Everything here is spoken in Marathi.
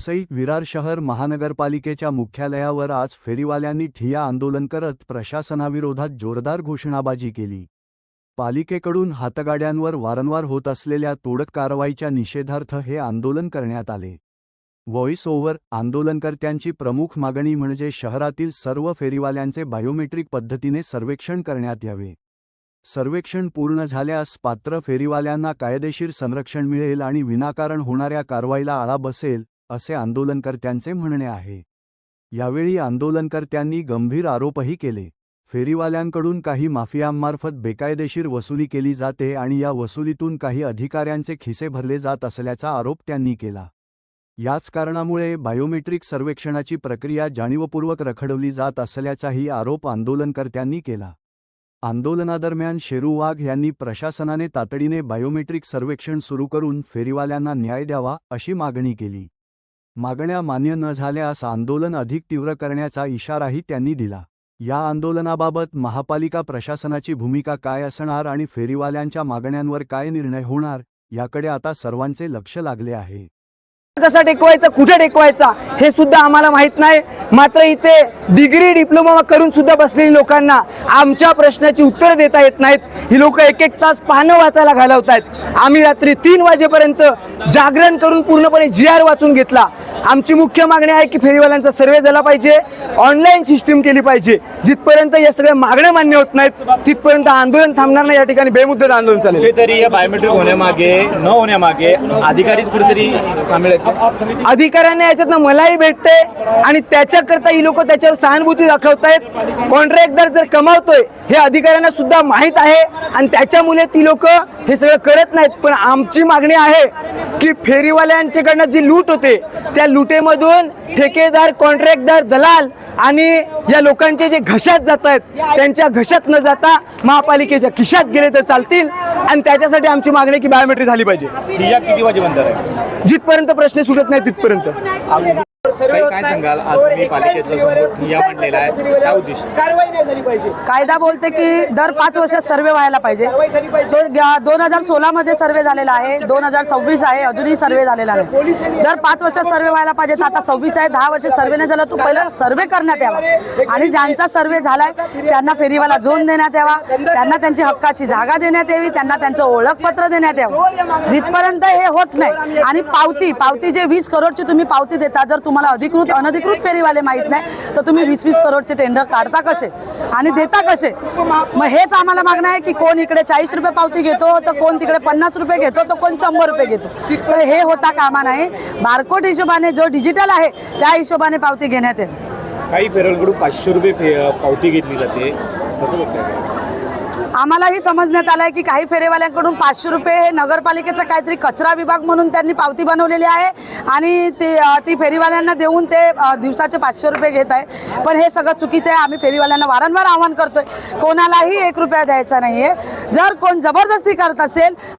वसई विरार शहर महानगरपालिकेच्या मुख्यालयावर आज फेरीवाल्यांनी ठिय्या आंदोलन करत प्रशासनाविरोधात जोरदार घोषणाबाजी केली। पालिकेकडून हातगाड्यांवर वारंवार होत असलेल्या तोडक कारवाईच्या निषेधार्थ हे आंदोलन करण्यात आले। व्हॉइस ओव्हर आंदोलनकर्त्यांची प्रमुख मागणी म्हणजे शहरातील सर्व फेरीवाल्यांचे बायोमेट्रिक पद्धतीने सर्वेक्षण करण्यात यावे। सर्वेक्षण पूर्ण झाल्यास पात्र फेरीवाल्यांना कायदेशीर संरक्षण मिळेल आणि विनाकारण होणाऱ्या कारवाईला आळा बसेल, असे आंदोलनकर्त्यांचे म्हणणे आहे। यावेळी आंदोलनकर्त्यांनी गंभीर आरोपही केले। फेरीवाल्यांकडून काही माफियांमार्फत बेकायदेशीर वसुली केली जाते आणि या वसुलीतून काही अधिकाऱ्यांचे खिसे भरले जात असल्याचा आरोप त्यांनी केला। याच कारणामुळे बायोमेट्रिक सर्वेक्षणाची प्रक्रिया जाणीवपूर्वक रखडवली जात असल्याचाही आरोप आंदोलनकर्त्यांनी केला। आंदोलनादरम्यान शेरू वाघ यांनी प्रशासनाने तातडीने बायोमेट्रिक सर्वेक्षण सुरू करून फेरीवाल्यांना न्याय द्यावा, अशी मागणी केली। मागण्या मान्य न झाल्यास आंदोलन अधिक तीव्र करण्याचा इशाराही त्यांनी दिला। या आंदोलनाबाबत महापालिका प्रशासनाची भूमिका काय असणार आणि फेरीवाल्यांच्या मागण्यांवर काय निर्णय होणार, याकडे आता सर्वांचे लक्ष लागले आहे। कसा टेकवायचा, कुठे टेकवायचा हे सुद्धा आम्हाला माहित नाही। मात्र इथे डिग्री डिप्लोमा करून सुद्धा बसलेली लोकांना आमच्या प्रश्नाची उत्तरे देता येत नाहीत। ही लोक एक एक तास पानं वाचायला घालवतात। आम्ही रात्री 3 वाजेपर्यंत जागरण करून पूर्णपणे GR वाचून घेतला। आमची मुख्य मागणी आहे की फेरीवाल्यांचा सर्वे झाला पाहिजे, ऑनलाईन सिस्टीम केली पाहिजे। जिथपर्यंत या सगळ्या मागण्या मान्य होत नाहीत तिथपर्यंत आंदोलन थांबणार नाही। या ठिकाणी बेमुदत आंदोलन चालेल। कुठेतरी या बायोमेट्रिक होण्यामागे न होण्यामागे अधिकारीच कुठेतरी सामील आहेत। अधिकाऱ्यांना याच्यातनं मलाही भेटते आणि त्याच्याकरता ही लोक त्याच्यावर सहानुभूती दाखवतायत। कॉन्ट्रॅक्टदार जर कमावतोय हे अधिकाऱ्यांना सुद्धा माहीत आहे आणि त्याच्यामुळे ती लोक हे सगळं करत नाहीत। पण आमची मागणी आहे की फेरीवाल्यांच्याकडनं जी लूट होते त्या लुटेमधून ठेकेदार, कॉन्ट्रॅक्टदार, दलाल आणि या लोकांचे जे घशात जात आहेत त्यांच्या घशात न जाता महापालिकेच्या खिशात गेले तर चालतील। आणि त्याच्यासाठी आमची मागणी की बायोमेट्रिक झाली पाहिजे। किती वाजेपर्यंत आहे? जिथपर्यंत प्रश्न सुटत नाही तिथपर्यंत। काय सांगाल, आज तुम्ही पालिकेचा समोर ठिय्या मांडलेला आहे, काय उद्देश? कारवाई नाही झाली पाहिजे। कायदा बोलते की दर 5 वर्षात सर्वे व्हायला पाहिजे। तो 2016 मध्ये सर्वे झालेला आहे, 2026 आहे, अजूनही सर्वे झालेला आहे। दर 5 वर्षात सर्वे व्हायला पाहिजे। आता 26 आहे, 10 वर्ष सर्वे नाही झाला, तो पहिला सर्वे करण्यात यावा आणि ज्यांचा सर्वे झालाय त्यांना फेरीवाला झोन देण्यात यावा, त्यांना त्यांची हक्काची जागा देण्यात यावी, त्यांना त्यांचं ओळखपत्र देण्यात यावं। जिथपर्यंत हे होत नाही आणि पावती जे 20 करोडची तुम्ही पावती देता, जर तुम्हाला अधिकृत अनधिकृत फेरीवाले माहित नाही तर तुम्ही 20-20 करोडचे टेंडर काढता कसे आणि देता कसे? मग हेच आम्हाला मागणं आहे की कोण इकडे 40 रुपये पावती घेतो तर कोण तिकडे 50 रुपये घेतो तर कोण 100 रुपये घेतो। तर हे होता कामा नाही। बारकोड हिशोबाने जो डिजिटल आहे त्या हिशोबाने पावती घेण्यात येईल। काही फेरीवाल्यांकडून 500 रुपये पावती घेतली जाते, कसं बघताय? आम्हालाही समजण्यात आलंय की काही फेरीवाल्यांकडून 500 रुपये हे नगरपालिकेचा काहीतरी कचरा विभाग म्हणून त्यांनी पावती बनवलेली आहे आणि ती फेरीवाल्यांना देऊन ते दिवसाचे 500 रुपये घेत आहे। पण हे सगळं चुकीचं आहे। आम्ही फेरीवाल्यांना वारंवार आवाहन करतोय, कोणालाही 1 रुपया द्यायचा नाहीये। जर कोण जबरदस्ती करत असेल